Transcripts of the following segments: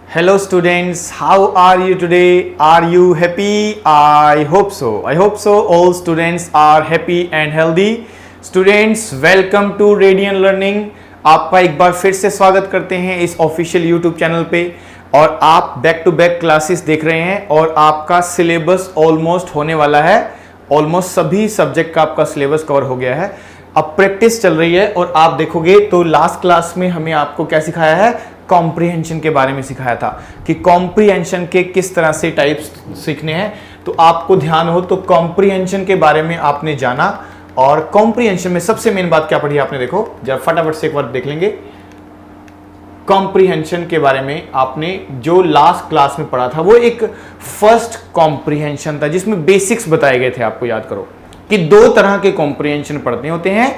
Hello students, how are you today? Are you happy? I hope so. I hope so. All students are happy and healthy. Students, welcome to Radiant Learning. आपका एक बार फिर से स्वागत करते हैं इस official YouTube channel पे और आप बैक टू बैक क्लासेस देख रहे हैं और आपका सिलेबस ऑलमोस्ट होने वाला है। ऑलमोस्ट सभी सब्जेक्ट का आपका सिलेबस कवर हो गया है। अब प्रैक्टिस चल रही है और आप देखोगे तो लास्ट क्लास में हमें आपको क्या सिखाया है, कॉम्प्रिहेंशन के बारे में सिखाया था कि कॉम्प्रिहेंशन के किस तरह से टाइप्स सीखने हैं। तो आपको ध्यान हो तो कॉम्प्रिहेंशन के बारे में आपने जाना और कॉम्प्रिहेंशन में सबसे मेन बात क्या पढ़ी आपने, देखो जरा फटाफट से एक बार देख लेंगे। कॉम्प्रिहेंशन के बारे में आपने जो लास्ट क्लास में पढ़ा था वो एक फर्स्ट कॉम्प्रिहेंशन था जिसमें बेसिक्स बताए गए थे। आपको याद करो कि दो तरह के कॉम्प्रिहेंशन पढ़ने होते हैं।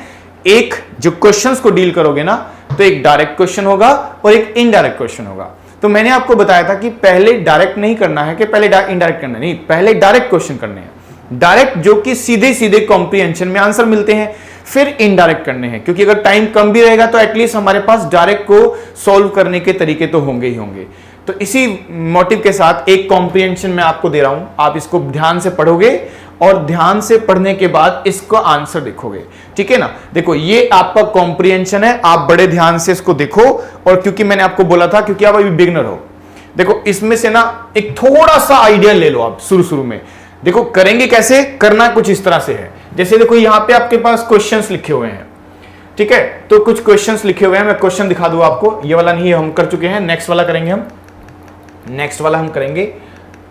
एक जो क्वेश्चंस को डील करोगे ना तो एक डायरेक्ट क्वेश्चन होगा और एक इनडायरेक्ट क्वेश्चन होगा। तो मैंने आपको बताया था कि पहले डायरेक्ट नहीं करना है कि पहले इनडायरेक्ट करना नहीं, पहले डायरेक्ट क्वेश्चन करने हैं। डायरेक्ट जो कि सीधे सीधे कॉम्प्रिहेंशन में आंसर मिलते हैं, फिर इनडायरेक्ट करने हैं क्योंकि अगर टाइम कम भी रहेगा तो एटलीस्ट हमारे पास डायरेक्ट को सॉल्व करने के तरीके तो होंगे ही होंगे। तो इसी मोटिव के साथ एक कॉम्प्रिहेंशन मैं आपको दे रहा हूं, आप इसको ध्यान से पढ़ोगे और ध्यान से पढ़ने के बाद इसको आंसर देखोगे, ठीक है ना। देखो ये आपका कॉम्प्रिहेंशन है, आप बड़े ध्यान से इसको देखो। और क्योंकि मैंने आपको बोला था क्योंकि आप अभी बिगिनर हो, देखो इसमें से ना एक थोड़ा सा आइडिया ले लो आप शुरू में। देखो करेंगे कैसे, करना कुछ इस तरह से है। जैसे देखो यहां पे आपके पास क्वेश्चंस लिखे हुए हैं, ठीक है। तो कुछ क्वेश्चंस लिखे हुए हैं, मैं क्वेश्चन दिखा दूं आपको। ये वाला नहीं है, हम कर चुके हैं, नेक्स्ट वाला करेंगे हम, नेक्स्ट वाला हम करेंगे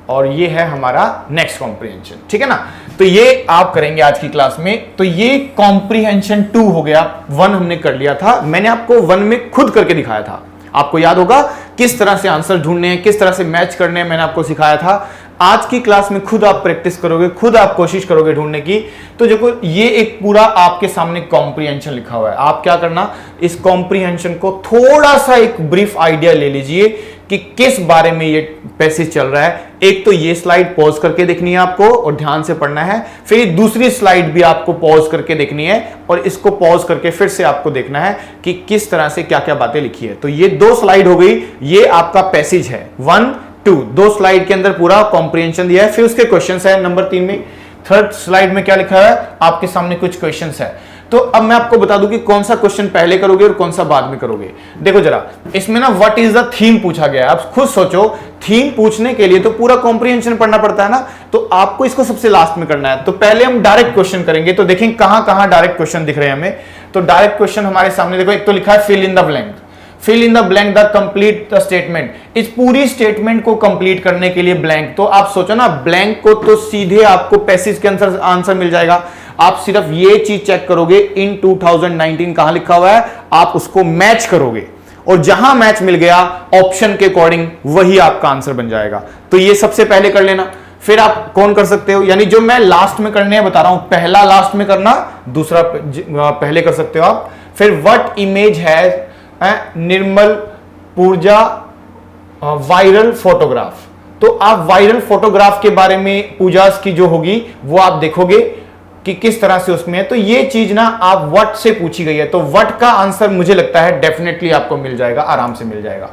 और ये है हमारा नेक्स्ट कॉम्प्रिहेंशन, ठीक है ना। तो ये आप करेंगे आज की क्लास में। तो ये कॉम्प्रिहेंशन 2 हो गया, 1 हमने कर लिया था। मैंने आपको 1 में खुद करके दिखाया था, आपको याद होगा किस तरह से आंसर ढूंढने हैं, किस तरह से मैच करने हैं, मैंने आपको सिखाया था। आज की क्लास में खुद आप प्रैक्टिस करोगे, खुद आप कोशिश करोगे ढूंढने की। तो देखो ये एक पूरा आपके सामने कॉम्प्रिहेंशन लिखा हुआ है। आप क्या करना, इस कॉम्प्रिहेंशन को थोड़ा सा एक ब्रीफ आइडिया ले लीजिए कि किस बारे में ये पैसेज चल रहा है। एक तो ये स्लाइड पॉज करके देखनी है आपको और ध्यान से पढ़ना है, फिर दूसरी स्लाइड भी आपको पॉज करके देखनी है और इसको पॉज करके फिर से आपको देखना है कि किस तरह से क्या क्या बातें लिखी है। तो ये 2 स्लाइड हो गई, ये आपका पैसेज है 1, 2, 2 स्लाइड के अंदर पूरा कॉम्प्रिहेंशन दिया है। फिर उसके क्वेश्चंस है नंबर 3 में। थर्ड स्लाइड में क्या लिखा है, आपके सामने कुछ क्वेश्चंस है। तो अब मैं आपको बता दूं कि कौन सा क्वेश्चन पहले करोगे और कौन सा बाद में करोगे। देखो जरा इसमें ना व्हाट इज द थीम पूछा गया है। आप खुद सोचो, थीम पूछने के लिए तो पूरा कॉम्प्रिहेंशन पढ़ना पड़ता है ना, तो आपको इसको सबसे लास्ट में करना है। तो पहले हम डायरेक्ट क्वेश्चन करेंगे। तो देखें कहां कहां डायरेक्ट क्वेश्चन दिख रहे हैं हमें। तो डायरेक्ट क्वेश्चन हमारे सामने देखो, एक तो लिखा है fill in the blank, fill in the blank the complete the statement. इस पूरी स्टेटमेंट को कंप्लीट करने के लिए ब्लैंक, तो आप सोचो ना ब्लैंक को तो सीधे आपको पैसेज के आंसर मिल जाएगा। आप सिर्फ ये चीज चेक करोगे इन 2019 कहां लिखा हुआ है, आप उसको मैच करोगे और जहां मैच मिल गया ऑप्शन के अकॉर्डिंग वही आपका आंसर बन जाएगा। तो ये सबसे पहले कर लेना। फिर आप कौन कर सकते हो, यानी जो मैं लास्ट में करने बता रहा हूं, पहला लास्ट में करना, दूसरा पहले कर सकते हो आप। फिर व्हाट इमेज है निर्मल पूजा वायरल फोटोग्राफ। तो आप वायरल फोटोग्राफ के बारे में पूजास की जो होगी वो आप देखोगे कि किस तरह से उसमें है। तो ये चीज ना आप व्हाट से पूछी गई है, तो व्हाट का आंसर मुझे लगता है डेफिनेटली आपको मिल जाएगा, आराम से मिल जाएगा,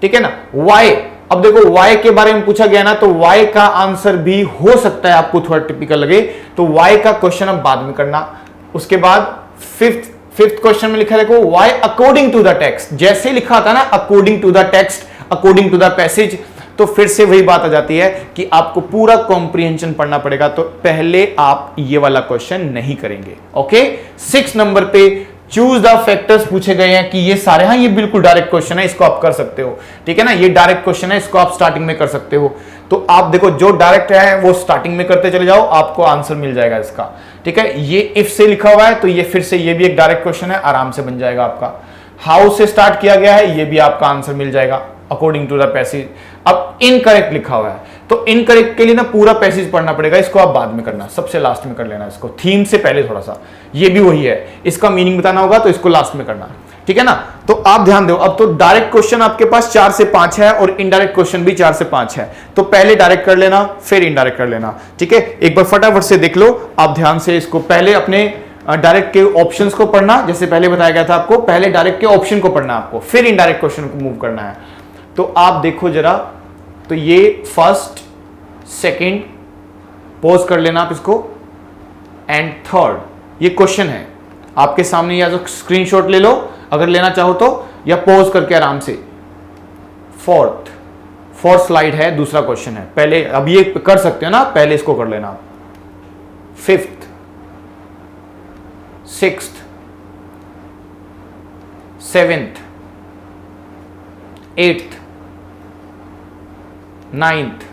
ठीक है ना। वाई, अब देखो वाई के बारे में पूछा गया ना, तो वाई का आंसर भी हो सकता है आपको थोड़ा टिपिकल लगे, तो वाई का क्वेश्चन अब बाद में करना। उसके बाद फिफ्थ क्वेश्चन में लिखा है देखो, why according to the text. जैसे लिखा था ना according to the text, according to the passage, तो फिर से वही बात आ जाती है कि आपको पूरा कॉम्प्रिहेंशन पढ़ना पड़ेगा। तो पहले आप ये वाला क्वेश्चन नहीं करेंगे, ओके। 6 नंबर पे चूज द फैक्टर्स पूछे गए हैं कि ये सारे, हाँ ये बिल्कुल डायरेक्ट क्वेश्चन है, इसको आप कर सकते हो, ठीक है ना। ये डायरेक्ट क्वेश्चन है, इसको आप स्टार्टिंग में कर सकते हो। तो आप देखो जो डायरेक्ट है वो स्टार्टिंग में करते चले जाओ, आपको आंसर मिल जाएगा इसका, ठीक है। ये इफ से लिखा हुआ है तो ये फिर से ये भी एक डायरेक्ट क्वेश्चन है, आराम से बन जाएगा आपका। हाउ से स्टार्ट किया गया है, ये भी आपका आंसर मिल जाएगा अकॉर्डिंग टू द पैसेज। अब इनकरेक्ट लिखा हुआ है तो इनकरेक्ट के लिए ना पूरा पैसेज पढ़ना पड़ेगा, इसको आप बाद में करना, सबसे लास्ट में कर लेना इसको, थीम से पहले थोड़ा सा। ये भी वही है, इसका मीनिंग बताना होगा तो इसको लास्ट में करना, ठीक है ना। तो आप ध्यान दो, अब तो डायरेक्ट क्वेश्चन आपके पास 4 से 5 है और इनडायरेक्ट क्वेश्चन भी 4 से 5 है। तो पहले डायरेक्ट कर लेना फिर इनडायरेक्ट कर लेना, ठीक है। एक बार फटाफट से देख लो आप ध्यान से इसको। पहले अपने डायरेक्ट के ऑप्शंस को पढ़ना, जैसे पहले बताया गया था आपको, पहले डायरेक्ट के ऑप्शन को पढ़ना आपको, फिर इनडायरेक्ट क्वेश्चन को मूव करना है। तो आप देखो जरा, तो ये फर्स्ट, सेकंड, पॉज कर लेना आप इसको, एंड थर्ड, ये क्वेश्चन है आपके सामने, या तो स्क्रीनशॉट ले लो अगर लेना चाहो तो, या पॉज करके आराम से। फोर्थ स्लाइड है, दूसरा क्वेश्चन है, पहले अब ये कर सकते हो ना, पहले इसको कर लेना आप। Fifth, sixth, seventh, eighth, ninth,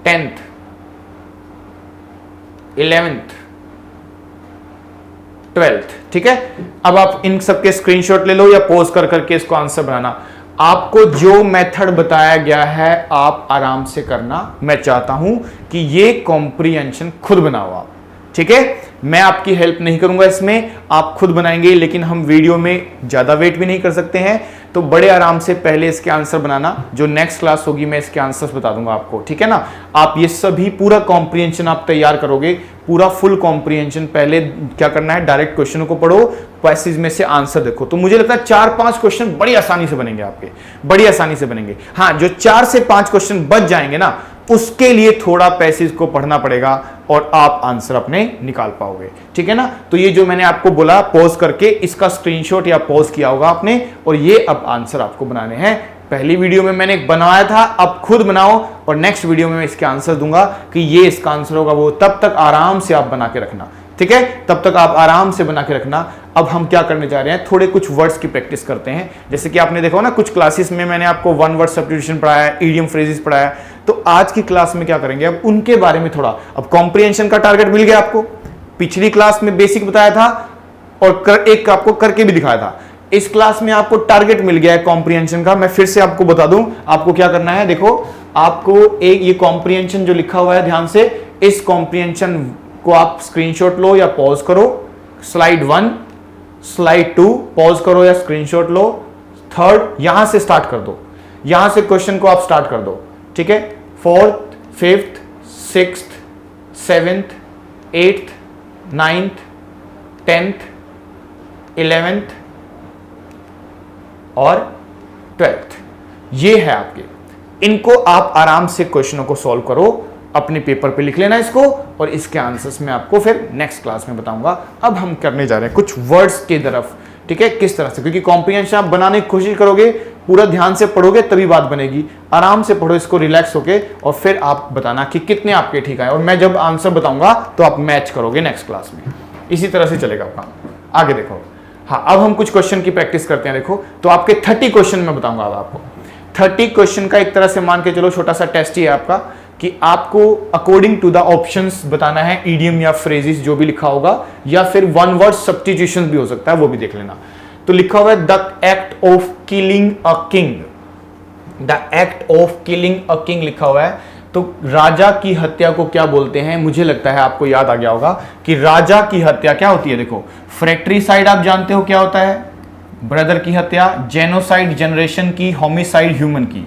10th, 11th, 12th। ठीक है, अब आप इन सबके स्क्रीनशॉट ले लो या पॉज कर करके इसको आंसर बनाना। आपको जो मेथड बताया गया है आप आराम से करना। मैं चाहता हूं कि ये कॉम्प्रिहेंशन खुद बनाओ आप, ठीक है। मैं आपकी हेल्प नहीं करूंगा इसमें, आप खुद बनाएंगे, लेकिन हम वीडियो में ज्यादा वेट भी नहीं कर सकते हैं, तो बड़े आराम से पहले इसके आंसर बनाना। जो नेक्स्ट क्लास होगी मैं इसके आंसर्स बता दूंगा आपको, ठीक है ना। आप ये सभी पूरा कॉम्प्रिहेंशन आप तैयार करोगे, पूरा फुल कॉम्प्रिहेंशन। पहले क्या करना है, डायरेक्ट क्वेश्चनों को पढ़ो, पैसेज में से आंसर देखो। तो मुझे लगता है 4-5 क्वेश्चन बड़ी आसानी से बनेंगे आपके, बड़ी आसानी से बनेंगे। हाँ, जो 4 से 5 क्वेश्चन बच जाएंगे ना, उसके लिए थोड़ा पैसेज को पढ़ना पड़ेगा और आप आंसर अपने निकाल पाओगे, ठीक है ना। तो ये जो मैंने आपको बोला पॉज करके, इसका स्क्रीनशॉट या पॉज किया होगा आपने, और ये अब आंसर आपको बनाने हैं। पहली वीडियो में मैंने बनाया था, अब खुद बनाओ, और नेक्स्ट वीडियो में मैं इसके आंसर दूंगा कि ये इसका आंसर होगा वो। तब तक आराम से आप बना के रखना, ठीक है, तब तक आप आराम से बना के रखना। अब हम क्या करने जा रहे हैं, थोड़े कुछ वर्ड्स की प्रैक्टिस करते हैं। जैसे कि आपने देखा ना, कुछ क्लासेस में मैंने आपको 1 वर्ड सब्स्टिट्यूशन पढ़ाया, इडियम फ्रेजेस पढ़ाया, तो आज की क्लास में क्या करेंगे, अब उनके बारे में थोड़ा। अब कॉम्प्रिहेंशन का टारगेट मिल गया आपको, पिछली क्लास में बेसिक बताया था और एक आपको करके भी दिखाया था। इस क्लास में आपको टारगेट मिल गया है कॉम्प्रिहेंशन का। मैं फिर से आपको बता दूं आपको क्या करना है। देखो, आपको एक ये कॉम्प्रिहेंशन जो लिखा हुआ है, ध्यान से इस कॉम्प्रिहेंशन को आप स्क्रीनशॉट लो या पॉज करो। स्लाइड 1, स्लाइड 2 पॉज करो या स्क्रीनशॉट लो। थर्ड यहां से स्टार्ट कर दो, यहां से क्वेश्चन को आप स्टार्ट कर दो, ठीक है। 4th, 5th, 6th, 7th, 8th, 9th, 10th, 11th और 12th, ये है आपके। इनको आप आराम से क्वेश्चनों को सॉल्व करो, अपने पेपर पे लिख लेना इसको, और इसके आंसर्स मैं आपको फिर नेक्स्ट क्लास में बताऊंगा। अब हम करने जा रहे हैं कुछ वर्ड्स की तरफ, ठीक है, किस तरह से, क्योंकि कॉम्प्रिहेंशन आप बनाने की कोशिश करोगे, पूरा ध्यान से पढ़ोगे तभी बात बनेगी। आराम से पढ़ो इसको रिलैक्स होके, और फिर आप बताना कि कितने आपके ठीक आए, और मैं जब आंसर बताऊंगा तो आप मैच करोगे नेक्स्ट क्लास में। इसी तरह से चलेगा काम। आगे देखो, हाँ, अब हम कुछ क्वेश्चन की प्रैक्टिस करते हैं। देखो, तो आपके 30 क्वेश्चन मैं बताऊंगा अब आपको। 30 क्वेश्चन का एक तरह से मान के चलो छोटा सा टेस्ट ही है आपका, कि आपको अकॉर्डिंग टू द ऑप्शंस बताना है, इडियम या फ्रेजेस जो भी लिखा होगा, या फिर 1 वर्ड सब्स्टिट्यूशन भी हो सकता है, वो भी देख लेना। तो लिखा हुआ है the act of killing a king, the act of killing a king लिखा हुआ है। तो राजा की हत्या को क्या बोलते हैं, मुझे लगता है आपको याद आ गया होगा कि राजा की हत्या क्या होती है। देखो, फ्रैट्रिसाइड आप जानते हो क्या होता है, ब्रदर की हत्या, जेनोसाइड जनरेशन की, होमिसाइड ह्यूमन की,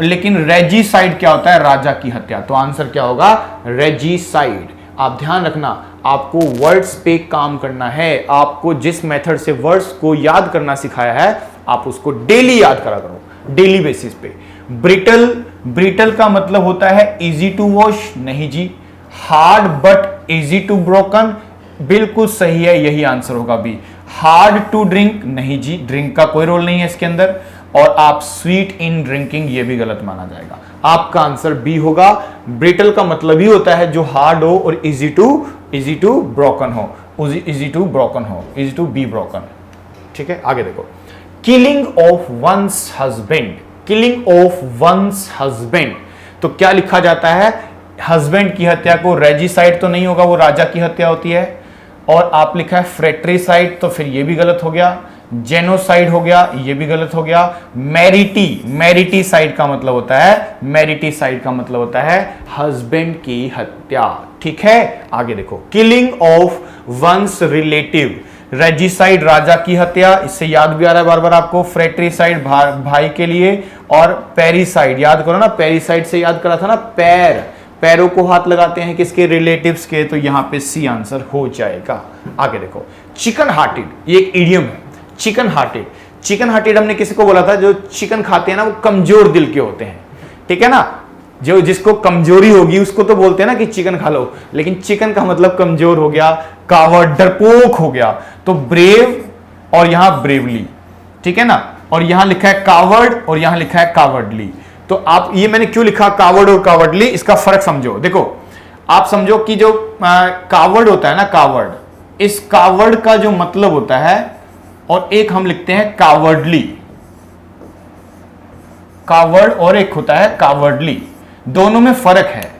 लेकिन रेजिसाइड क्या होता है, राजा की हत्या। तो आंसर क्या होगा, रेजिसाइड। आप ध्यान रखना, आपको वर्ड्स पे काम करना है। आपको जिस मेथड से वर्ड्स को याद करना सिखाया है, आप उसको डेली याद करा करो, डेली बेसिस पे। ब्रिटल का मतलब होता है इजी टू वॉश, नहीं जी। Hard but easy to broken, बिल्कुल सही है, यही आंसर होगा बी। हार्ड टू ड्रिंक, नहीं जी, ड्रिंक का कोई रोल नहीं है इसके अंदर। और आप स्वीट इन ड्रिंकिंग, ये भी गलत माना जाएगा। आपका आंसर बी होगा। ब्रिटल का मतलब ही होता है जो हार्ड हो और इजी टू ब्रोकन हो, इजी टू ब्रोकन हो, इजी टू बी ब्रोकन, ठीक है। आगे देखो, killing of one's husband, killing of one's husband, तो क्या लिखा जाता है, हस्बैंड की हत्या को, रेजिसाइड तो नहीं होगा, वो राजा की हत्या होती है। और आप लिखा है फ्रैट्रिसाइड, तो फिर ये भी गलत हो गया। जेनोसाइड हो गया, ये भी गलत हो गया। मैरिटीसाइड का मतलब होता है, मैरिटीसाइड का मतलब होता है हस्बैंड की हत्या, ठीक है। आगे देखो, killing of one's relative, regicide राजा की हत्या, इससे याद भी आ रहा है बार बार आपको। फ्रैट्रिसाइड भाई के लिए, और पेरिसाइड याद करो ना, पेरिसाइड से याद करा था ना, पैरों को हाथ लगाते हैं किसके, रिलेटिव्स के, तो यहां पे सी आंसर हो जाएगा। आगे देखो, चिकन हार्टेड, ये एक इडियम है, चिकन हार्टेड। चिकन हार्टेड हमने किसी को बोला था, जो चिकन खाते हैं ना वो कमजोर दिल के होते हैं, ठीक है ना, जो जिसको कमजोरी होगी उसको तो बोलते हैं ना कि चिकन खा लो, लेकिन चिकन का मतलब कमजोर हो गया, कावर्ड डरपोक हो गया। तो ब्रेव और यहां ब्रेवली, ठीक है ना, और यहां लिखा है कावर्ड और यहां लिखा है कावर्डली। तो आप ये मैंने क्यों लिखा कावर्ड और कावर्डली, इसका फर्क समझो। देखो आप समझो कि जो कावर्ड होता है ना, कावर्ड, इस कावर्ड का जो मतलब होता है, और एक हम लिखते हैं कावर्डली, कावर्ड और एक होता है कावर्डली, दोनों में फर्क है।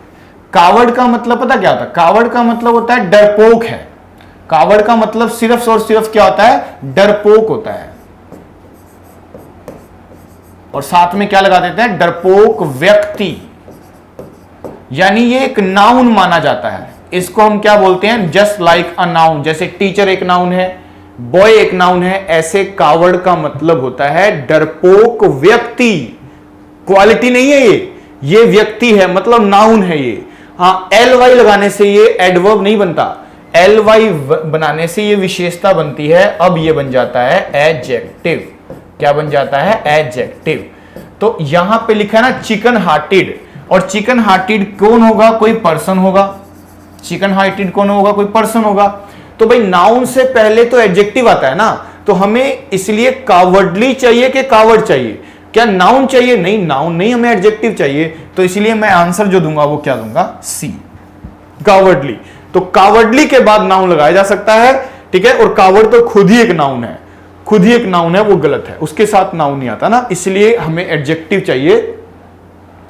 कावर्ड का मतलब पता क्या होता है, कावर्ड का मतलब होता है डरपोक है, कावर्ड का मतलब सिर्फ और सिर्फ क्या होता है, डरपोक होता है। और साथ में क्या लगा देते हैं, डरपोक व्यक्ति, यानी ये एक नाउन माना जाता है। इसको हम क्या बोलते हैं, जस्ट लाइक अ नाउन। जैसे टीचर एक नाउन है, बॉय एक नाउन है, ऐसे कावर्ड का मतलब होता है डरपोक व्यक्ति। क्वालिटी नहीं है ये व्यक्ति है, मतलब नाउन है ये। हाँ, एल वाई लगाने से ये एडवर्ब नहीं बनता, एल वाई बनाने से ये विशेषता बनती है। अब ये बन जाता है एडजेक्टिव। क्या बन जाता है, एडजेक्टिव। तो यहां पे लिखा है ना चिकन हार्टेड, और चिकन हार्टेड कौन होगा, कोई पर्सन होगा। चिकन हार्टेड कौन होगा, कोई पर्सन होगा। तो भाई नाउन से पहले तो एडजेक्टिव आता है ना, तो हमें इसलिए कावर्डली चाहिए कि कावर्ड चाहिए, क्या नाउन चाहिए, नहीं नाउन नहीं, हमें एडजेक्टिव चाहिए। तो इसलिए मैं आंसर जो दूंगा वो क्या दूंगा, सी, कावर्डली। तो कावर्डली के बाद नाउन लगाया जा सकता है, ठीक है, और कावर्ड तो खुद ही एक नाउन है, खुद ही एक नाउन है, वो गलत है, उसके साथ नाउन नहीं आता ना, इसलिए हमें एडजेक्टिव चाहिए।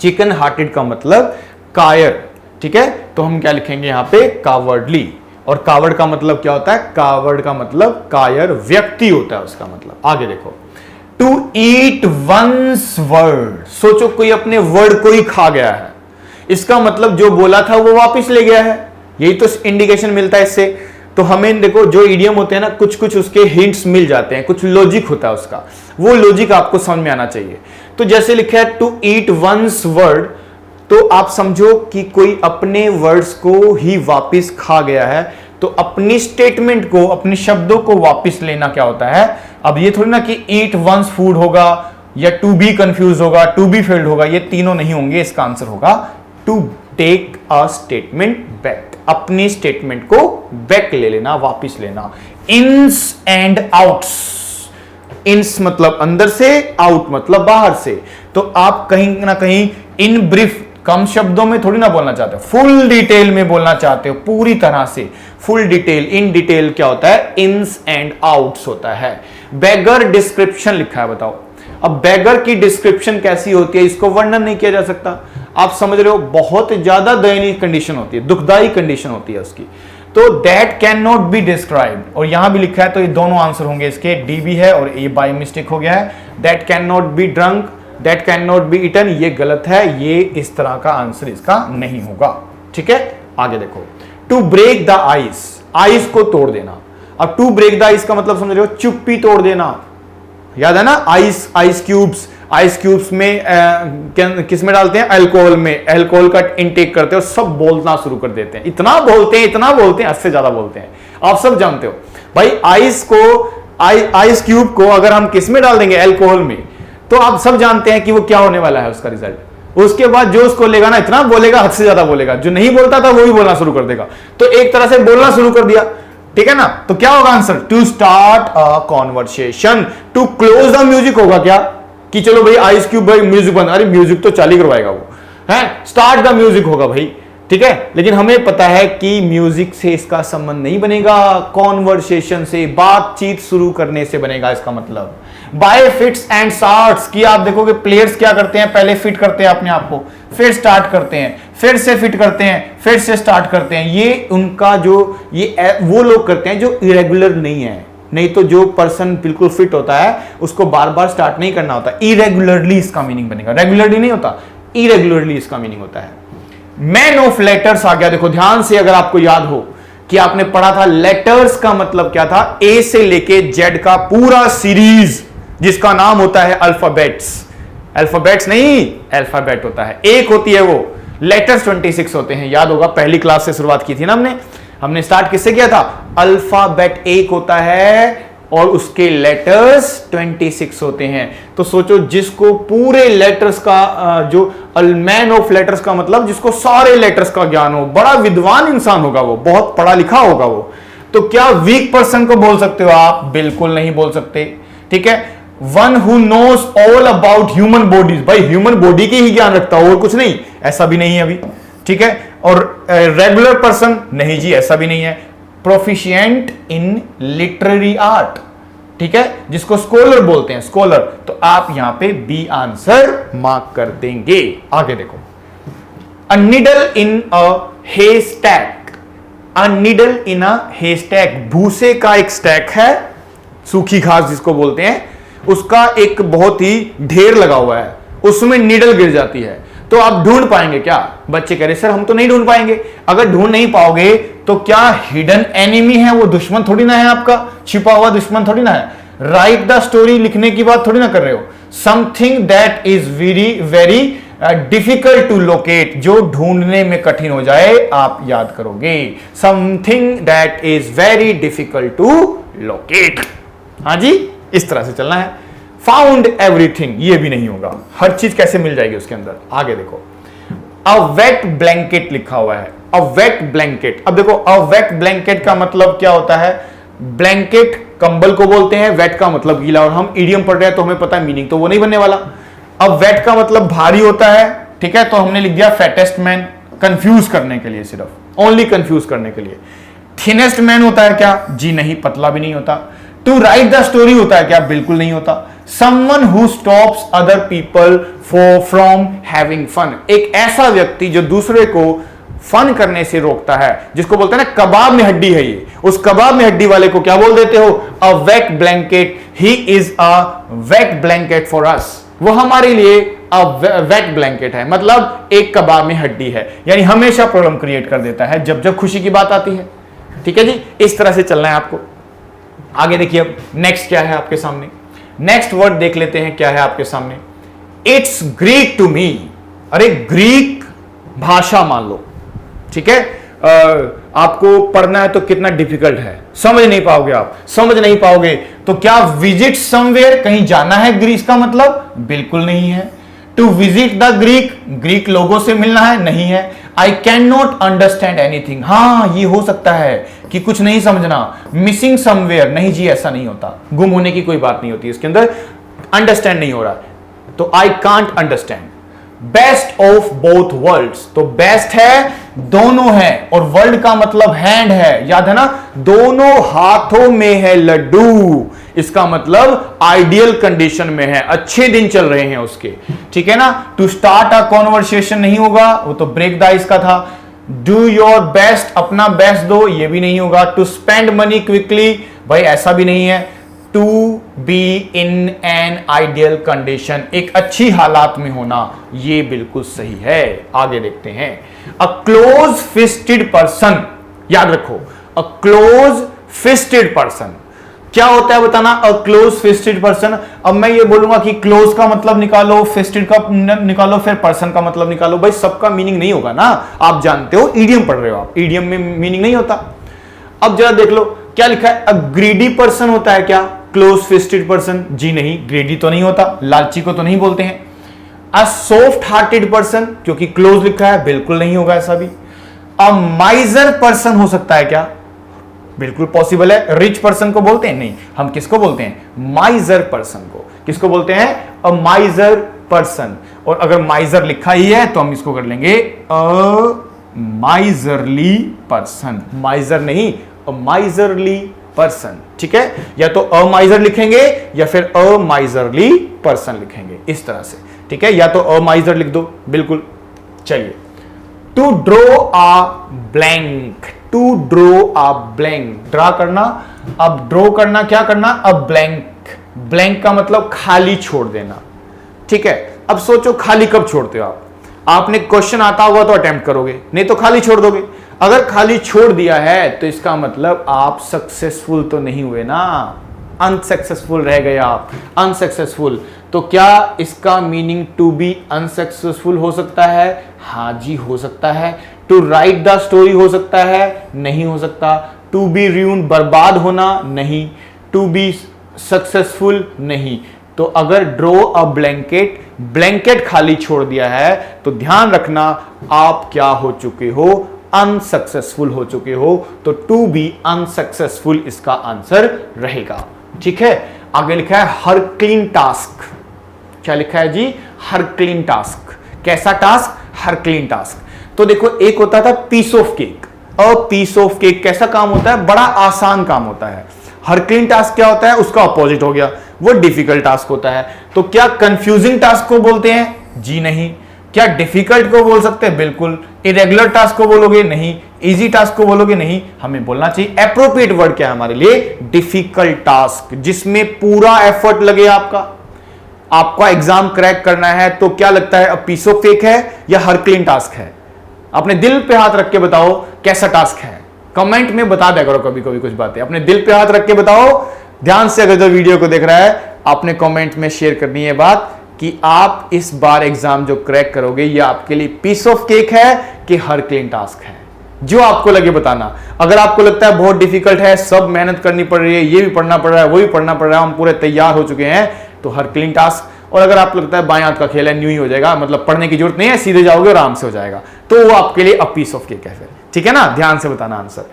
चिकन हार्टेड का मतलब कायर, ठीक है, तो हम क्या लिखेंगे यहां पे, कावर्डली। और कावर्ड का मतलब क्या होता है, कावर्ड का मतलब कायर व्यक्ति होता है, उसका मतलब। आगे देखो, टू ईट वंस वर्ड, सोचो कोई अपने वर्ड को ही खा गया है, इसका मतलब जो बोला था वो वापस ले गया है, यही तो इंडिकेशन मिलता है इससे। तो हमें देखो जो इडियम होते हैं ना, कुछ कुछ उसके हिंट्स मिल जाते हैं, कुछ लॉजिक होता है उसका, वो लॉजिक आपको समझ में आना चाहिए। तो जैसे लिखा है टू ईट वंस वर्ड, तो आप समझो कि कोई अपने वर्ड्स को ही वापस खा गया है। तो अपनी स्टेटमेंट को, अपने शब्दों को वापस लेना क्या होता है। अब ये थोड़ी ना कि ईट वंस फूड होगा या टू बी कंफ्यूज होगा, टू बी फेल्ड होगा, ये तीनों नहीं होंगे। इसका आंसर होगा to take a statement back, अपनी स्टेटमेंट को बैक ले लेना, वापस लेना। इन्स एंड आउट्स, इन्स मतलब अंदर से, आउट मतलब बाहर से। तो आप कहीं ना कहीं इन ब्रीफ, कम शब्दों में थोड़ी ना बोलना चाहते हो, फुल डिटेल में बोलना चाहते हो, पूरी तरह से फुल डिटेल। इन डिटेल क्या होता है, इन्स एंड आउट्स होता है। बेगर डिस्क्रिप्शन लिखा है, बताओ अब बेगर की डिस्क्रिप्शन कैसी होती है, इसको वर्णन नहीं किया जा सकता। आप समझ रहे हो, बहुत ज्यादा दयनीय कंडीशन होती है, दुखदाई कंडीशन होती है उसकी। तो that can not be described, और यहां भी लिखा है, तो ये दोनों आंसर होंगे इसके, डी भी है और ये बाय मिस्टेक हो गया है। That can not be drunk, that can not be eaten, ये गलत है, ये इस तरह का आंसर इसका नहीं होगा, ठीक है। आगे देखो, to break the ice, ice को तोड़ देना। अब टू ब्रेक द आइस का मतलब समझ रहे हो, चुप्पी तोड़ देना, याद है ना, ice, ice cubes, ice cubes में किस में डालते हैं, अल्कोहल में, अल्कोहल का इनटेक करते हो, सब बोलना शुरू कर देते हैं, इतना बोलते हैं, इतना बोलते हैं, इससे ज्यादा बोलते हैं, आप सब जानते हो भाई। आइस को, आइस क्यूब को अगर हम किस में डाल देंगे, अल्कोहल में, तो आप सब जानते हैं कि वो क्या होने वाला है उसका रिजल्ट। उसके बाद जो उसको लेगा ना, इतना बोलेगा, हद से ज्यादा बोलेगा, जो नहीं बोलता था वो भी बोलना शुरू कर देगा। तो एक तरह से बोलना शुरू कर दिया, ठीक है ना। तो क्या होगा answer, to start a conversation. To close the music होगा क्या, कि चलो भाई आइस क्यूब भाई म्यूजिक बंद, अरे म्यूजिक तो चालू करवाएगा वो, है स्टार्ट द म्यूजिक होगा भाई, ठीक है। लेकिन हमें पता है कि म्यूजिक से इसका संबंध नहीं बनेगा, कॉन्वर्सेशन से, बातचीत शुरू करने से बनेगा इसका मतलब। बाय फिट्स एंड स्टार्ट्स की आप देखोगे प्लेयर्स क्या करते हैं, पहले फिट करते हैं अपने आप को, फिर स्टार्ट करते हैं, फिर से फिट करते हैं, फिर से स्टार्ट करते हैं। ये उनका जो ये वो लोग करते हैं जो इरेगुलर नहीं है। नहीं तो जो पर्सन बिल्कुल फिट होता है उसको बार बार स्टार्ट नहीं करना होता, इरेगुलरली इसका मीनिंग बनेगा, रेगुलरली नहीं होता, इरेगुलरली इसका मीनिंग होता है। मैन ऑफ लेटर्स आ गया, देखो ध्यान से, अगर आपको याद हो कि आपने पढ़ा था लेटर्स का मतलब क्या था, ए से लेके जेड का पूरा सीरीज जिसका नाम होता है अल्फाबेट्स। अल्फाबेट्स नहीं, अल्फाबेट होता है, एक होती है वो, लेटर्स 26 होते हैं, याद होगा पहली क्लास से शुरुआत की थी ना हमने स्टार्ट किससे किया था, अल्फाबेट एक होता है, और उसके लेटर्स 26 होते हैं। तो सोचो, जिसको पूरे लेटर्स का जो मैन ऑफ लेटर्स का मतलब जिसको सारे लेटर्स का ज्ञान हो, बड़ा विद्वान इंसान होगा, वो बहुत पढ़ा लिखा होगा वो, तो क्या वीक पर्सन को बोल सकते हो आप? बिल्कुल नहीं बोल सकते। ठीक है, one who knows all about human bodies, भाई ह्यूमन बॉडी की ही ज्ञान रखता हो और कुछ नहीं, ऐसा भी नहीं है अभी। ठीक है, और रेगुलर पर्सन, नहीं जी ऐसा भी नहीं है। प्रोफिशिएंट इन लिटरेरी आर्ट, ठीक है, जिसको स्कॉलर बोलते हैं, स्कॉलर, तो आप यहां पे बी आंसर मार्क कर देंगे। आगे देखो, a needle in a हेस्टैक, a needle इन अ हेस्टैक, भूसे का एक स्टैक है, सूखी घास जिसको बोलते हैं, उसका एक बहुत ही ढेर लगा हुआ है, उसमें निडल गिर जाती है, तो आप ढूंढ पाएंगे क्या? बच्चे कह रहे सर हम तो नहीं ढूंढ पाएंगे। अगर ढूंढ नहीं पाओगे तो क्या हिडन एनिमी है, वो दुश्मन थोड़ी ना है आपका, छिपा हुआ दुश्मन थोड़ी ना है। राइट द स्टोरी लिखने की बात थोड़ी ना कर रहे हो। Something that is very very difficult to locate, जो ढूंढने में कठिन हो जाए आप याद करोगे। Something that is very difficult to locate, हाँ जी, इस तरह से चलना है। फाउंड एवरीथिंग, ये भी नहीं होगा, हर चीज कैसे मिल जाएगी उसके अंदर। आगे देखो, अ वेट ब्लैंकेट लिखा हुआ है, अ वेट ब्लैंकेट। अब देखो, अ वेट ब्लैंकेट का मतलब क्या होता है? ब्लैंकेट कंबल को बोलते हैं, वेट का मतलब गीला, और हम इडियम पढ़ रहे हैं तो हमें पता है मीनिंग, तो वो नहीं बनने वाला। अब वेट का मतलब भारी होता है, ठीक है, तो हमने लिख दिया फैटेस्ट मैन, कंफ्यूज करने के लिए, सिर्फ ओनली कंफ्यूज करने के लिए। थिनेस्ट मैन होता है क्या? जी नहीं, पतला भी नहीं होता। टू राइट द स्टोरी होता है क्या? बिल्कुल नहीं होता। Someone who stops other people from having fun, एक ऐसा व्यक्ति जो दूसरे को फन करने से रोकता है, जिसको बोलते हैं ना कबाब में हड्डी है ये, उस कबाब में हड्डी वाले को क्या बोल देते हो? A wet blanket, he is a wet blanket for us, वो हमारे लिए अ वेट ब्लैंकेट है, मतलब एक कबाब में हड्डी है, यानी हमेशा प्रॉब्लम क्रिएट कर देता है जब जब खुशी की बात आती है। ठीक है जी, इस तरह से चलना है आपको। आगे देखिए, अब नेक्स्ट क्या है आपके सामने, नेक्स्ट वर्ड देख लेते हैं क्या है आपके सामने। इट्स ग्रीक टू मी, अरे ग्रीक भाषा मान लो, ठीक है, आपको पढ़ना है तो कितना डिफिकल्ट है, समझ नहीं पाओगे, आप समझ नहीं पाओगे तो क्या विजिट समवेयर, कहीं जाना है ग्रीस का मतलब? बिल्कुल नहीं है। To visit the Greek, Greek लोगों से मिलना है? नहीं है। I can not understand anything, हाँ ये हो सकता है कि कुछ नहीं समझना। मिसिंग समवेयर, नहीं जी ऐसा नहीं होता, गुम होने की कोई बात नहीं होती इसके अंदर, अंडरस्टैंड नहीं हो रहा, तो I can't understand. Best of both worlds, तो बेस्ट है, दोनों है, और वर्ल्ड का मतलब हैंड है, याद है ना, दोनों हाथों में है लड्डू, इसका मतलब आइडियल कंडीशन में है, अच्छे दिन चल रहे हैं उसके, ठीक है ना। टू स्टार्ट अ कॉन्वर्सेशन नहीं होगा, वो तो ब्रेक द आइस का था। डू योर बेस्ट, अपना बेस्ट दो, ये भी नहीं होगा। टू स्पेंड मनी क्विकली, भाई ऐसा भी नहीं है। To be in an ideal condition, एक अच्छी हालात में होना, ये बिल्कुल सही है। आगे देखते हैं, अ क्लोज फिस्टेड पर्सन, याद रखो, अ क्लोज फिस्टेड पर्सन क्या होता है बताना, अ क्लोज फिस्टेड पर्सन। अब मैं ये बोलूंगा कि क्लोज का मतलब निकालो, फिस्टेड का निकालो, फिर पर्सन का मतलब निकालो, भाई सबका मीनिंग नहीं होगा ना, आप जानते हो, ईडियम पढ़ रहे हो आप, ईडियम में मीनिंग नहीं होता। अब जरा देख लो क्या लिखा है, अ ग्रीडी पर्सन होता है क्या क्लोज फिस्टेड पर्सन? जी नहीं, ग्रीडी तो नहीं होता, लालची को तो नहीं बोलते हैं। अ सॉफ्ट हार्टेड पर्सन, क्योंकि क्लोज लिखा है, बिल्कुल नहीं होगा ऐसा भी। अ माइजर पर्सन हो सकता है क्या? बिल्कुल पॉसिबल है। रिच पर्सन को बोलते हैं? नहीं, हम किसको बोलते हैं? माइजर पर्सन को। किसको बोलते हैं? अ माइजर पर्सन। और अगर माइजर लिखा ही है तो हम इसको कर लेंगे अ माइजरली पर्सन, माइजर नहीं, अ माइजरली पर्सन, ठीक है, या तो अ माइजर लिखेंगे या फिर अ माइजरली पर्सन लिखेंगे, इस तरह से, ठीक है, या तो अ माइजर लिख दो, बिल्कुल। चलिए, to draw a blank, to draw a blank, draw करना, अब ड्रॉ करना, क्या करना, अब ब्लैंक, ब्लैंक का मतलब खाली छोड़ देना, ठीक है। अब सोचो खाली कब छोड़ते हो आप? आपने क्वेश्चन आता होगा तो अटेम्प्ट करोगे, नहीं तो खाली छोड़ दोगे। अगर खाली छोड़ दिया है तो इसका मतलब आप सक्सेसफुल तो नहीं हुए ना, अनसक्सेसफुल रह गए आप, अनसक्सेसफुल। तो क्या इसका मीनिंग टू बी अनसक्सेसफुल हो सकता है? हाँ जी हो सकता है। टू राइट द स्टोरी हो सकता है? नहीं हो सकता। टू बी ruined, बर्बाद होना? नहीं। टू बी सक्सेसफुल नहीं। तो अगर ड्रॉ अ ब्लैंकेट, ब्लैंकेट खाली छोड़ दिया है तो ध्यान रखना आप क्या हो चुके हो, अनसक्सेसफुल हो चुके हो। तो टू बी अनसक्सेसफुल इसका आंसर रहेगा। ठीक है, आगे लिखा है हरक्लीन टास्क। क्या लिखा है जी? हरक्लीन टास्क। कैसा टास्क? हरक्लीन टास्क। तो देखो, एक होता था पीस ऑफ केक। और पीस ऑफ केक कैसा काम होता है? बड़ा आसान काम होता है। हरक्लीन टास्क क्या होता है? उसका अपोजिट हो गया, वो डिफिकल्ट टास्क होता है। तो क्या कंफ्यूजिंग टास्क को बोलते हैं? जी नहीं। क्या डिफिकल्ट को बोल सकते हैं? बिल्कुल। इरेगुलर टास्क को बोलोगे? नहीं। इजी टास्क को बोलोगे? नहीं। हमें बोलना चाहिए एप्रोप्रिएट वर्ड क्या है हमारे लिए? डिफिकल्ट टास्क, जिसमें पूरा एफर्ट लगे आपका। आपका एग्जाम क्रैक करना है तो क्या लगता है, अब पीस ऑफ केक है या हरक्लीन टास्क है? अपने दिल पे हाथ रख के बताओ कैसा टास्क है। कमेंट में बता दिया करो कभी कभी कुछ बातें, अपने दिल पे हाथ रख के बताओ। ध्यान से अगर जो वीडियो को देख रहा है, आपने कमेंट में शेयर करनी है बात कि आप इस बार एग्जाम जो क्रैक करोगे ये आपके लिए पीस ऑफ केक है कि हरक्लीन टास्क है। जो आपको लगे बताना। अगर आपको लगता है बहुत डिफिकल्ट है, सब मेहनत करनी पड़ रही है, ये भी पढ़ना पड़ रहा है, वो भी पढ़ना पड़ रहा है, हम पूरे तैयार हो चुके हैं, तो हरक्लीन टास्क। और अगर आपको लगता है बाएं हाथ का खेल है, न्यू ही हो जाएगा, मतलब पढ़ने की जरूरत नहीं है, सीधे जाओगे आराम से हो जाएगा, तो वो आपके लिए अ पीस ऑफ केक है फिर। ठीक है ना? ध्यान से बताना आंसर।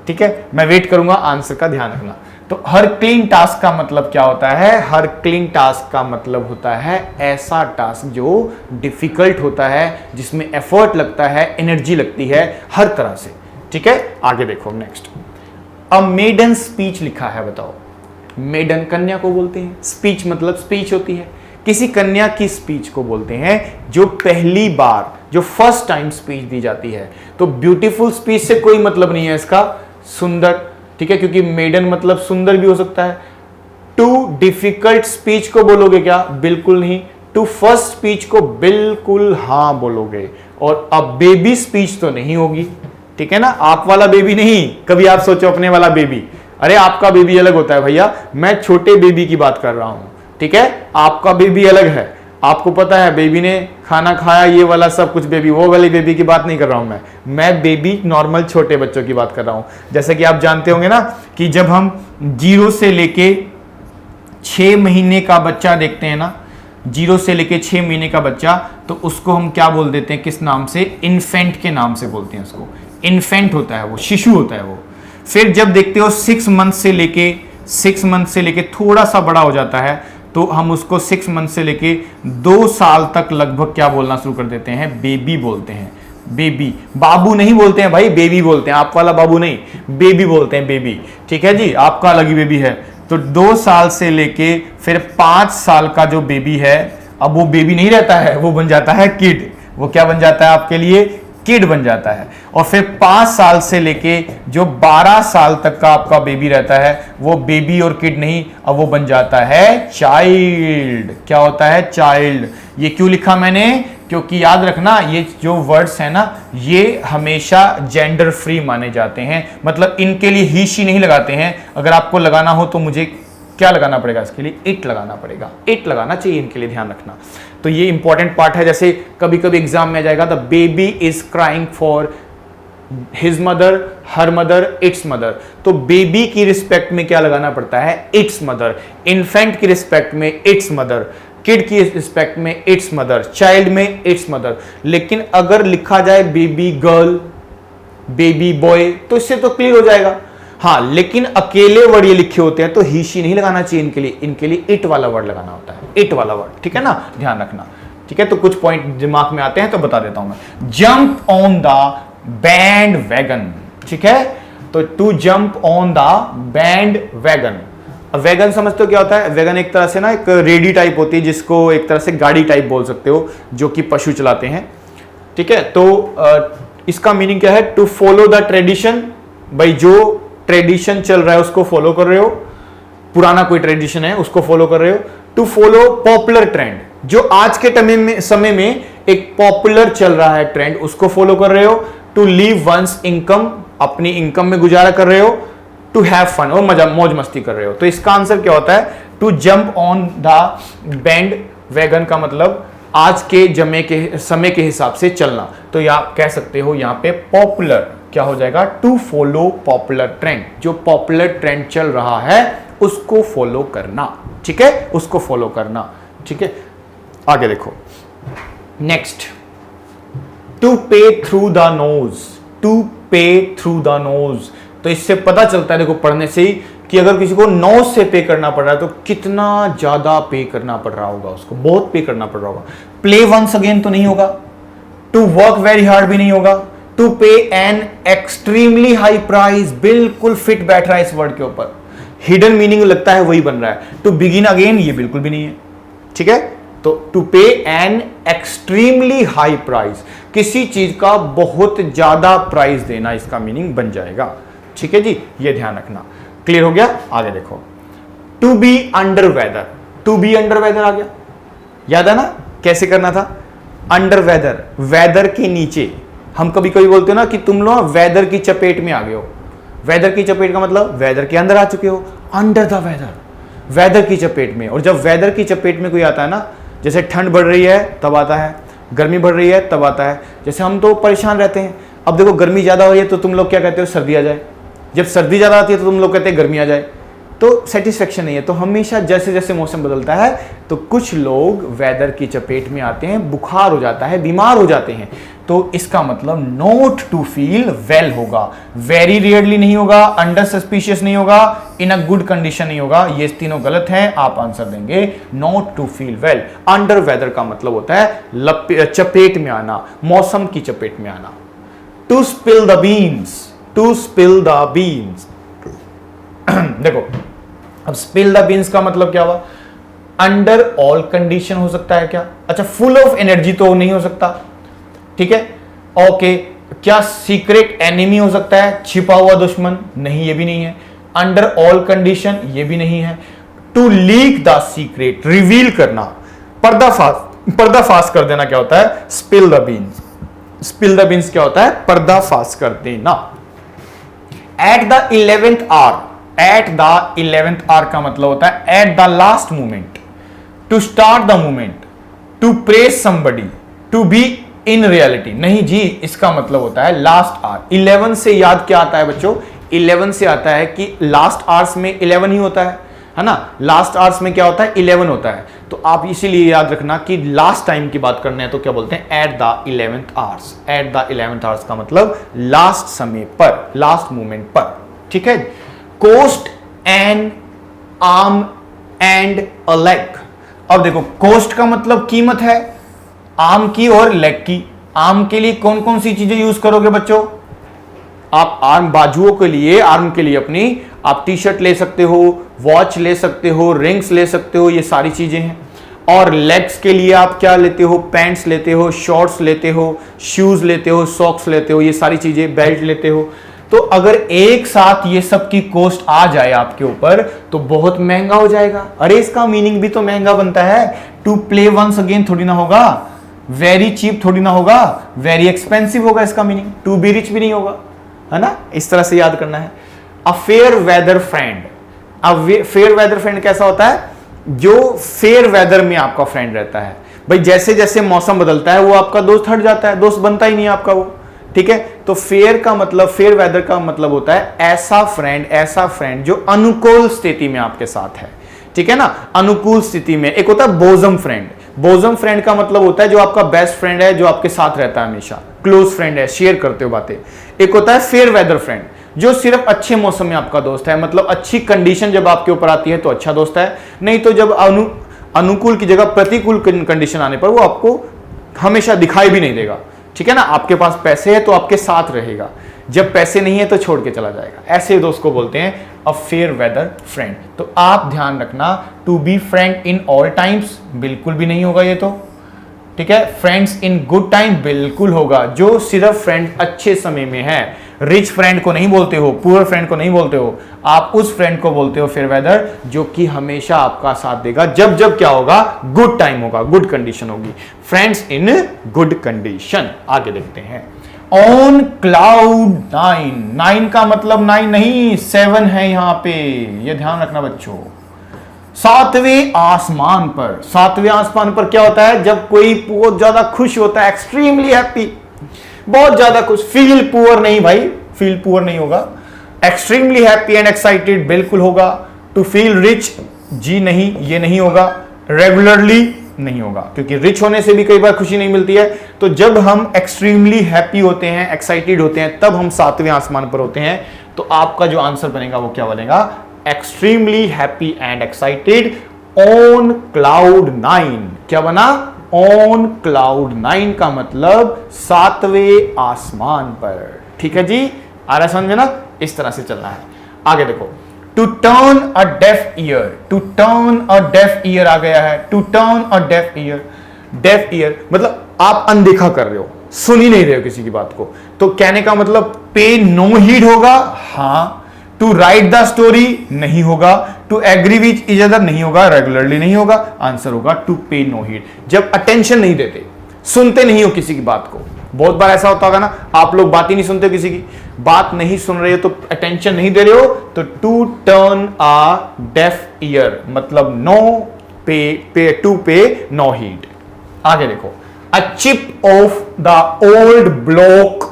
ठीक है, मैं वेट करूंगा, आंसर का ध्यान रखना। तो हरक्लीन टास्क का मतलब क्या होता है? हरक्लीन टास्क का मतलब होता है ऐसा टास्क जो डिफिकल्ट होता है, जिसमें एफर्ट लगता है, एनर्जी लगती है हर तरह से। ठीक है, आगे देखो नेक्स्ट। अ मेडन स्पीच लिखा है, बताओ। मेडन कन्या को बोलते हैं, स्पीच मतलब स्पीच होती है। किसी कन्या की स्पीच को बोलते हैं जो पहली बार, जो फर्स्ट टाइम स्पीच दी जाती है। तो ब्यूटीफुल स्पीच से कोई मतलब नहीं है इसका, सुंदर। ठीक है, क्योंकि मेडन मतलब सुंदर भी हो सकता है। टू डिफिकल्ट स्पीच को बोलोगे क्या? बिल्कुल नहीं। टू फर्स्ट स्पीच को बिल्कुल हाँ बोलोगे। और अब बेबी स्पीच तो नहीं होगी। ठीक है ना? आप वाला बेबी नहीं, कभी आप सोचो अपने वाला बेबी। अरे आपका बेबी अलग होता है भैया, मैं छोटे बेबी की बात कर रहा हूं। ठीक है, आपका बेबी अलग है, आपको पता है बेबी ने खाना खाया, ये वाला सब कुछ बेबी, वो वाली बेबी की बात नहीं कर रहा हूं मैं बेबी नॉर्मल छोटे बच्चों की बात कर रहा हूं। जैसे कि आप जानते होंगे ना कि जब हम 0 से लेके 6 महीने का बच्चा देखते हैं ना, 0 से लेके 6 महीने का बच्चा, तो उसको हम क्या बोल देते हैं, किस नाम से? इन्फेंट के नाम से बोलते हैं उसको। इन्फेंट होता है वो, शिशु होता है वो। फिर जब देखते हो 6 मंथ से लेके थोड़ा सा बड़ा हो जाता है, तो हम उसको 6 मंथ से लेके 2 साल तक लगभग क्या बोलना शुरू कर देते हैं? बेबी बोलते हैं। बेबी, बाबू नहीं बोलते हैं भाई, बेबी बोलते हैं। आप वाला बाबू नहीं, बेबी बोलते हैं, बेबी। ठीक है जी, आपका अलग ही बेबी है। तो 2 साल से लेके फिर 5 साल का जो बेबी है, अब वो बेबी नहीं रहता है, वो बन जाता है किड। वो क्या बन जाता है आपके लिए? किड बन जाता है। और फिर 5 साल से लेके जो 12 साल तक का आपका बेबी रहता है, वो बेबी और किड नहीं, अब वो बन जाता है चाइल्ड। क्या होता है? चाइल्ड। ये क्यों लिखा मैंने? क्योंकि याद रखना, ये जो वर्ड्स है ना, ये हमेशा जेंडर फ्री माने जाते हैं। मतलब इनके लिए ही शी नहीं लगाते हैं। अगर आपको लगाना हो तो मुझे क्या लगाना पड़ेगा? इसके लिए इट लगाना पड़ेगा। इट लगाना चाहिए इनके लिए, ध्यान रखना। तो ये इंपॉर्टेंट पार्ट है। जैसे कभी कभी एग्जाम में आ जाएगा, the baby is crying for his mother, her mother, it's mother. तो बेबी की रिस्पेक्ट में क्या लगाना पड़ता है? It's mother. इन्फेंट की रिस्पेक्ट में इट्स मदर। किड की रिस्पेक्ट में इट्स मदर। चाइल्ड में इट्स मदर। लेकिन अगर लिखा जाए बेबी गर्ल, बेबी बॉय, तो इससे तो क्लियर हो जाएगा। हाँ, लेकिन अकेले वर्ड ये लिखे होते हैं तो ही शी नहीं लगाना चाहिए इनके लिए। इनके लिए इट वाला वर्ड लगाना होता है, इट वाला वर्ड। ठीक है ना? ध्यान रखना। ठीक है, तो कुछ पॉइंट दिमाग में आते हैं तो बता देता हूं मैं। Jump on the bandwagon. ठीक है, तो to jump on the bandwagon. Wagon समझते हो क्या होता है? वैगन एक तरह से ना एक रेडी टाइप होती है, जिसको एक तरह से गाड़ी टाइप बोल सकते हो, जो कि पशु चलाते हैं। ठीक है, तो इसका मीनिंग क्या है? To follow the tradition. भाई जो ट्रेडिशन चल रहा है उसको फॉलो कर रहे हो, पुराना कोई ट्रेडिशन है उसको फॉलो कर रहे हो। टू फॉलो पॉपुलर ट्रेंड, जो आज के समय में एक पॉपुलर चल रहा है ट्रेंड, उसको फॉलो कर रहे हो। टू लीव वंस इनकम, अपनी इनकम में गुजारा कर रहे हो। टू हैव फन, और मौज मस्ती कर रहे हो। तो इसका आंसर क्या होता है? To jump on the bandwagon का मतलब आज के समय के हिसाब से चलना। तो या कह सकते हो यहां पे पॉपुलर क्या हो जाएगा? To follow popular trend. जो पॉपुलर ट्रेंड चल रहा है उसको फॉलो करना, ठीक है, उसको फॉलो करना, ठीक है। आगे देखो नेक्स्ट, टू पे थ्रू द नोज, टू पे थ्रू द नोज। तो इससे पता चलता है देखो पढ़ने से ही कि अगर किसी को नोज से पे करना पड़ रहा है तो कितना ज्यादा पे करना पड़ रहा होगा, उसको बहुत पे करना पड़ रहा होगा। प्ले वंस अगेन तो नहीं होगा, टू वर्क वेरी हार्ड भी नहीं होगा, टू पे एन एक्सट्रीमली हाई प्राइस बिल्कुल फिट बैठ रहा है इस वर्ड के ऊपर, हिडन मीनिंग लगता है वही बन रहा है। टू बिगिन अगेन ये बिल्कुल भी नहीं है, ठीक है। तो टू पे एन एक्सट्रीमली हाई प्राइस, किसी चीज का बहुत ज्यादा प्राइस देना, इसका मीनिंग बन जाएगा, ठीक है जी, ये ध्यान रखना। क्लियर हो गया? आगे देखो, to be under weather, to be under weather आ गया, याद है ना कैसे करना था? अंडर वेदर, वेदर के नीचे। हम कभी कभी बोलते हो ना कि तुम लोग वेदर की चपेट में आ गए हो। वेदर की चपेट का मतलब वेदर के अंदर आ चुके हो, अंडर द वेदर, वेदर की चपेट में। और जब वेदर की चपेट में कोई आता है ना, जैसे ठंड बढ़ रही है तब आता है, गर्मी बढ़ रही है तब आता है। जैसे हम तो परेशान रहते हैं, अब देखो गर्मी ज्यादा हो रही है तो तुम लोग क्या कहते हो? सर्दी आ जाए। जब सर्दी ज्यादा आती है तो तुम लोग कहते हैं गर्मी आ जाए। तो सेटिस्फेक्शन नहीं है। तो हमेशा जैसे जैसे मौसम बदलता है तो कुछ लोग वेदर की चपेट में आते हैं, बुखार हो जाता है, बीमार हो जाते हैं। तो इसका मतलब नॉट टू फील वेल होगा, वेरी रेयरली नहीं होगा, अंडर सस्पिशियस नहीं होगा, इन अ गुड कंडीशन नहीं होगा। ये तीनों गलत हैं, आप आंसर देंगे not to feel well. Under weather का मतलब होता है चपेट में आना, मौसम की चपेट में आना। To spill the beans, to spill the beans. देखो अब स्पिल द बीन्स का मतलब क्या हुआ? अंडर ऑल कंडीशन हो सकता है क्या? अच्छा, फुल ऑफ एनर्जी तो नहीं हो सकता, ठीक है, ओके। क्या सीक्रेट एनिमी हो सकता है? छिपा हुआ दुश्मन? नहीं, ये भी नहीं है। अंडर ऑल कंडीशन, ये भी नहीं है। To leak the secret, reveal करना, पर्दाफाश कर देना, क्या होता है? Spill the beans. Spill the beans क्या होता है? पर्दाफाश कर देना। At the 11th hour, at the 11th hour का मतलब होता है at the last moment, to start the moment, to praise somebody, to be in reality. नहीं जी, इसका मतलब होता है लास्ट आवर। 11 से याद क्या आता है बच्चों? 11 से आता है कि लास्ट आवर्स में 11 ही होता है ना। लास्ट आवर्स में क्या होता है? 11 होता है। तो आप इसीलिए याद रखना कि लास्ट टाइम की बात करने है तो क्या बोलते हैं? Eight the 11th hours. Eight the 11th hours का मतलब लास्ट समय पर, लास्ट मोमेंट पर, ठीक है। Cost an arm and a leg. अब देखो, कोस्ट का मतलब कीमत है, आर्म की और लेग की। आर्म के लिए कौन कौन सी चीजें यूज करोगे बच्चों? आप आर्म, बाजुओं के लिए, आर्म के लिए अपनी आप टी शर्ट ले सकते हो, वॉच ले सकते हो, रिंग्स ले सकते हो, ये सारी चीजें हैं। और लेग्स के लिए आप क्या लेते हो? पैंट्स लेते हो, शॉर्ट्स लेते हो, शूज लेते हो, सॉक्स लेते हो, ये सारी चीजें, बेल्ट लेते हो। तो अगर एक साथ ये सब की कॉस्ट आ जाए आपके ऊपर तो बहुत महंगा हो जाएगा। अरे इसका मीनिंग भी तो महंगा बनता है। टू प्ले वंस अगेन थोड़ी ना होगा, वेरी चीप थोड़ी ना होगा, वेरी एक्सपेंसिव होगा इसका मीनिंग। टू बी रिच भी नहीं होगा, है ना। इस तरह से याद करना है। A fair weather friend, a fair weather friend कैसा होता है? जो फेयर वेदर में आपका फ्रेंड रहता है। भाई जैसे जैसे मौसम बदलता है वो आपका दोस्त हट जाता है, दोस्त बनता ही नहीं आपका वो, ठीक है। तो फेयर का मतलब, फेयर वेदर का मतलब होता है ऐसा फ्रेंड जो अनुकूल स्थिति में आपके साथ है, ठीक है ना। अनुकूल स्थिति में। एक होता है बोजम फ्रेंड। बोजम फ्रेंड का मतलब होता है जो आपका बेस्ट फ्रेंड है, जो आपके साथ रहता है हमेशा, क्लोज फ्रेंड है, शेयर करते हो बातें। एक होता है फेयर वेदर फ्रेंड, जो सिर्फ अच्छे मौसम में आपका दोस्त है, मतलब अच्छी कंडीशन जब आपके ऊपर आती है तो अच्छा दोस्त है, नहीं तो जब अनुकूल की जगह प्रतिकूल कंडीशन आने पर वो आपको हमेशा दिखाई भी नहीं देगा, ठीक है ना। आपके पास पैसे है तो आपके साथ रहेगा, जब पैसे नहीं है तो छोड़ के चला जाएगा। ऐसे दोस्त को बोलते हैं अ फेयर वेदर फ्रेंड। तो आप ध्यान रखना, to be friend in all times बिल्कुल भी नहीं होगा ये तो, ठीक है। फ्रेंड्स इन गुड टाइम बिल्कुल होगा, जो सिर्फ फ्रेंड अच्छे समय में है। रिच फ्रेंड को नहीं बोलते हो, पुअर फ्रेंड को नहीं बोलते हो, आप उस फ्रेंड को बोलते हो फेयर वेदर, जो कि हमेशा आपका साथ देगा जब जब क्या होगा? गुड टाइम होगा, गुड कंडीशन होगी। Friends in good condition. आगे देखते हैं। ऑन क्लाउड 9, 9 का मतलब 9 नहीं 7 है यहां पे, ये ध्यान रखना बच्चों। सातवें आसमान पर। सातवें आसमान पर क्या होता है? जब कोई बहुत ज्यादा खुश होता है, एक्सट्रीमली हैप्पी, बहुत ज्यादा खुश। फील पुअर नहीं भाई, फील पुअर नहीं होगा, एक्सट्रीमली हैप्पी एंड एक्साइटेड बिल्कुल होगा। टू फील रिच, जी नहीं, ये नहीं होगा। रेगुलरली नहीं होगा, क्योंकि रिच होने से भी कई बार खुशी नहीं मिलती है। तो जब हम एक्सट्रीमली हैप्पी होते हैं, एक्साइटेड होते हैं, तब हम 7वें आसमान पर होते हैं। तो आपका जो आंसर बनेगा वो क्या बनेगा? Extremely happy and excited on cloud 9। क्या बना? ऑन क्लाउड 9 का मतलब 7वें आसमान पर। ठीक है जी, आ रहा समझ में ना? इस तरह से चलना है। आगे देखो, to turn a deaf ear, to turn a deaf ear आ गया है। To turn a deaf ear, deaf ear मतलब आप अनदेखा कर रहे हो, सुन ही नहीं रहे हो किसी की बात को। तो कहने का मतलब पे नो हीड होगा, हाँ। टू राइट द स्टोरी नहीं होगा। To agree which each other नहीं होगा, रेगुलरली नहीं होगा। आंसर होगा टू पे नो हीड, जब अटेंशन नहीं देते, सुनते नहीं हो किसी की बात को। बहुत बार ऐसा होता होगा ना, आप लोग बात ही नहीं सुनते, किसी की बात नहीं सुन रहे हो तो अटेंशन नहीं दे रहे हो। तो to turn a deaf ear मतलब no pay, to pay no heed. आगे देखो, a chip of the old block,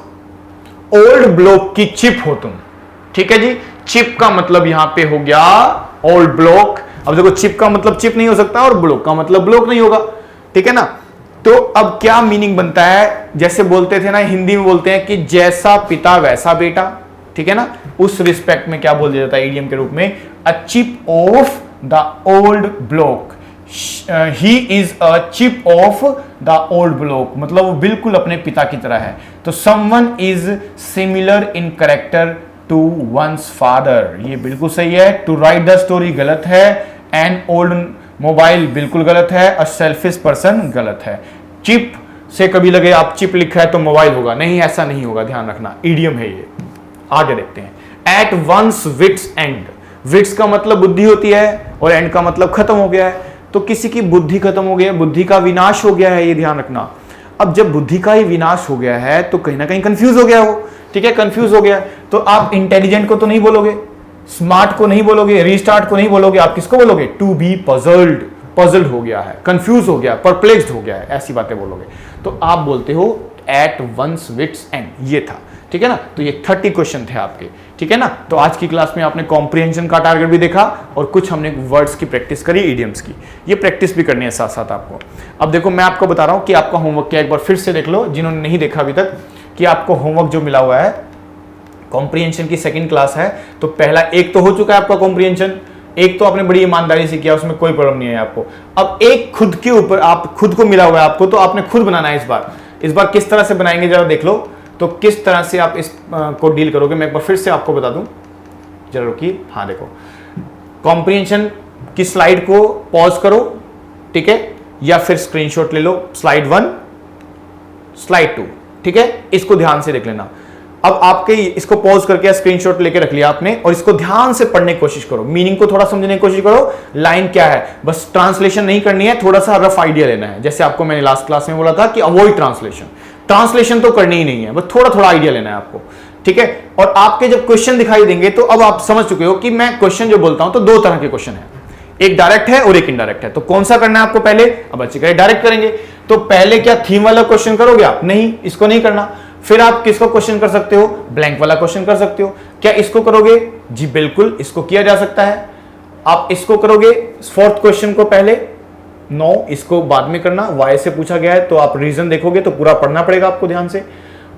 old block की चिप हो तुम। ठीक है जी, चिप का मतलब यहां पे हो गया ओल्ड ब्लॉक। अब देखो, चिप का मतलब चिप नहीं हो सकता और ब्लॉक का मतलब ब्लॉक नहीं होगा। ठीक है ना? तो अब क्या मीनिंग बनता है? जैसे बोलते थे ना, हिंदी में बोलते हैं कि जैसा पिता वैसा बेटा। ठीक है ना? उस रिस्पेक्ट में क्या बोल दिया जाता है इडियम के रूप में? A chip of the old block, he is a chip of the old block मतलब वो बिल्कुल अपने पिता की तरह है। तो someone is similar in character to one's father, ये बिल्कुल सही है। टू राइट द स्टोरी गलत है। एन ओल्ड मोबाइल बिल्कुल गलत है। अ सेल्फिश पर्सन गलत है। चिप से कभी लगे आप चिप लिखा है तो मोबाइल होगा, नहीं, ऐसा नहीं होगा, ध्यान रखना, इडियम है ये। आगे देखते हैं, at one's wits end, wits का मतलब बुद्धि होती है और एंड का मतलब खत्म हो गया है। तो किसी की बुद्धि खत्म हो गया है, बुद्धि का विनाश हो गया है, ये ध्यान रखना। अब जब बुद्धि का ही विनाश हो गया है तो कहीं ना कहीं कंफ्यूज हो गया हो। ठीक है, कंफ्यूज हो गया, तो आप इंटेलिजेंट को तो नहीं बोलोगे, स्मार्ट को नहीं बोलोगे, रीस्टार्ट को नहीं बोलोगे, आप किसको बोलोगे? टू बी पजल्ड, पजल्ड हो गया है, कंफ्यूज हो गया, परप्लेक्स्ड हो गया है, ऐसी बातें बोलोगे। तो आप बोलते हो एट वंस विट्स एंड, ये था। ठीक है ना? तो ये 30 क्वेश्चन थे आपके। ठीक है ना? तो आज की क्लास में आपने कॉम्प्रिहेंशन का टारगेट भी देखा और कुछ हमने वर्ड्स की प्रैक्टिस करी, इडियम्स की। ये प्रैक्टिस भी करनी है साथ साथ आपको। अब देखो, मैं आपको बता रहा हूं कि आपका होमवर्क क्या, एक बार फिर से देख लो जिन्होंने नहीं देखा अभी तक, कि आपको होमवर्क जो मिला हुआ है कॉम्प्रिहेंशन की सेकंड क्लास है। तो पहला एक तो हो चुका है आपका कॉम्प्रिहेंशन, एक तो आपने बड़ी ईमानदारी से किया, उसमें कोई प्रॉब्लम नहीं है आपको। अब एक खुद के ऊपर, आप खुद को मिला हुआ है आपको, तो आपने खुद बनाना है इस बार किस तरह से बनाएंगे जरा देख लो। तो किस तरह से आप इस को डील करोगे, मैं एक बार फिर से आपको बता दूं, जरा रुकिए। हाँ देखो, कॉम्प्रिहेंशन की स्लाइड को पॉज करो, ठीक है, या फिर स्क्रीनशॉट ले लो, स्लाइड 1, स्लाइड 2, ठीक है, इसको ध्यान से देख लेना। अब आपके इसको पॉज करके स्क्रीनशॉट लेके रख लिया आपने, और इसको ध्यान से पढ़ने की कोशिश करो, मीनिंग को थोड़ा समझने की कोशिश करो, लाइन क्या है, बस ट्रांसलेशन नहीं करनी है, थोड़ा सा रफ आइडिया लेना है। जैसे आपको मैंने लास्ट क्लास में बोला था कि अवॉइड ट्रांसलेशन, ट्रांसलेशन तो करनी ही नहीं है, बस थोड़ा थोड़ा आइडिया लेना है आपको, ठीक है। और आपके जब क्वेश्चन दिखाई देंगे तो अब आप समझ चुके हो कि मैं क्वेश्चन जो बोलता हूं तो दो तरह के क्वेश्चन है, एक डायरेक्ट है और एक इनडायरेक्ट है। तो कौन सा करना है आपको पहले? अब अच्छी करें डायरेक्ट करेंगे। तो पहले क्या थीम वाला क्वेश्चन करोगे आप? नहीं, इसको नहीं करना। फिर आप किसको क्वेश्चन कर सकते हो? ब्लैंक वाला क्वेश्चन कर सकते हो। क्या इसको करोगे? जी बिल्कुल, इसको किया जा सकता है। आप इसको करोगे फोर्थ क्वेश्चन को पहले, नो, इसको बाद में करना। वाई से पूछा गया है तो आप रीजन देखोगे तो पूरा पढ़ना पड़ेगा आपको ध्यान से।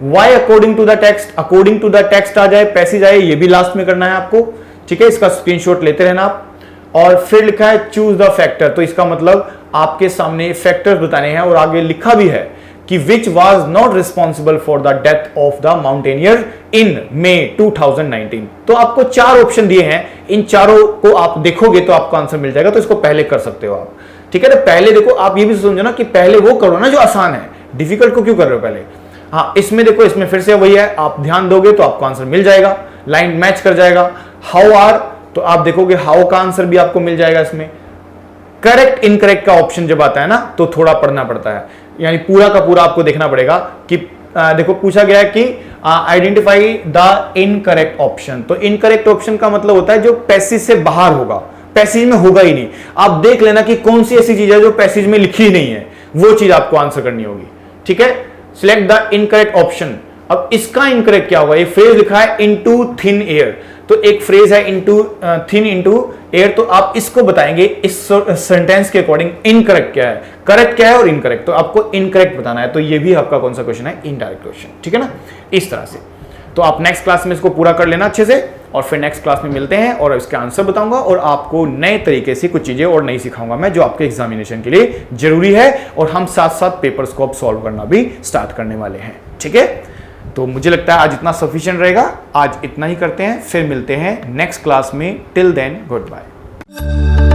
Why according to the text, according to the text आ जाए, पैसेज आए, ये भी लास्ट में करना है आपको, ठीक है। इसका स्क्रीनशॉट लेते रहना आप। और फिर लिखा है चूज द फैक्टर, तो इसका मतलब आपके सामने फैक्टर्स बताने हैं, और आगे लिखा भी है कि which was not responsible for the death of the mountaineer in May 2019। तो आपको चार ऑप्शन दिए हैं, इन चारों को आप देखोगे तो आपको आंसर मिल जाएगा। तो इसको पहले कर सकते हो आप, ठीक है। तो पहले देखो, आप ये भी समझो ना कि पहले वो करो ना जो आसान है, डिफिकल्ट को क्यों कर रहे हो पहले। हाँ, इसमें देखो, इसमें फिर से वही है, आप ध्यान दोगे तो आपको आंसर मिल जाएगा, लाइन मैच कर जाएगा। हाउ आर, तो आप देखोगे हाउ का आंसर भी आपको मिल जाएगा इसमें। करेक्ट इनकरेक्ट का ऑप्शन जब आता है ना तो थोड़ा पढ़ना पड़ता है, यानी पूरा का पूरा आपको देखना पड़ेगा कि देखो पूछा गया है कि आइडेंटिफाई द इनकरेक्ट ऑप्शन। तो इनकरेक्ट ऑप्शन का मतलब होता है जो पैसेज से बाहर होगा, पैसेज में होगा ही नहीं। आप देख लेना कि कौन सी ऐसी चीज है जो पैसेज में लिखी ही नहीं है, वो चीज आपको आंसर करनी होगी, ठीक है। Select the incorrect option. अब इसका इनकरेक्ट क्या होगा? ये फ्रेज लिखा है इनटू थिन एयर, तो एक फ्रेज है इनटू थिन इनटू एयर, तो आप इसको बताएंगे इस सेंटेंस के अकॉर्डिंग इनकरेक्ट क्या है, करेक्ट क्या है और इनकरेक्ट, तो आपको इनकरेक्ट बताना है। तो ये भी आपका कौन सा क्वेश्चन है, इनडायरेक्ट क्वेश्चन, ठीक है ना, इस तरह से। तो आप नेक्स्ट क्लास में इसको पूरा कर लेना अच्छे से, और फिर नेक्स्ट क्लास में मिलते हैं और इसके आंसर बताऊंगा और आपको नए तरीके से कुछ चीजें और नई सिखाऊंगा मैं, जो आपके एग्जामिनेशन के लिए जरूरी है, और हम साथ साथ पेपर्स को अब सॉल्व करना भी स्टार्ट करने वाले हैं, ठीक है। तो मुझे लगता है आज इतना सफिशिएंट रहेगा, आज इतना ही करते हैं, फिर मिलते हैं नेक्स्ट क्लास में। Till then good bye.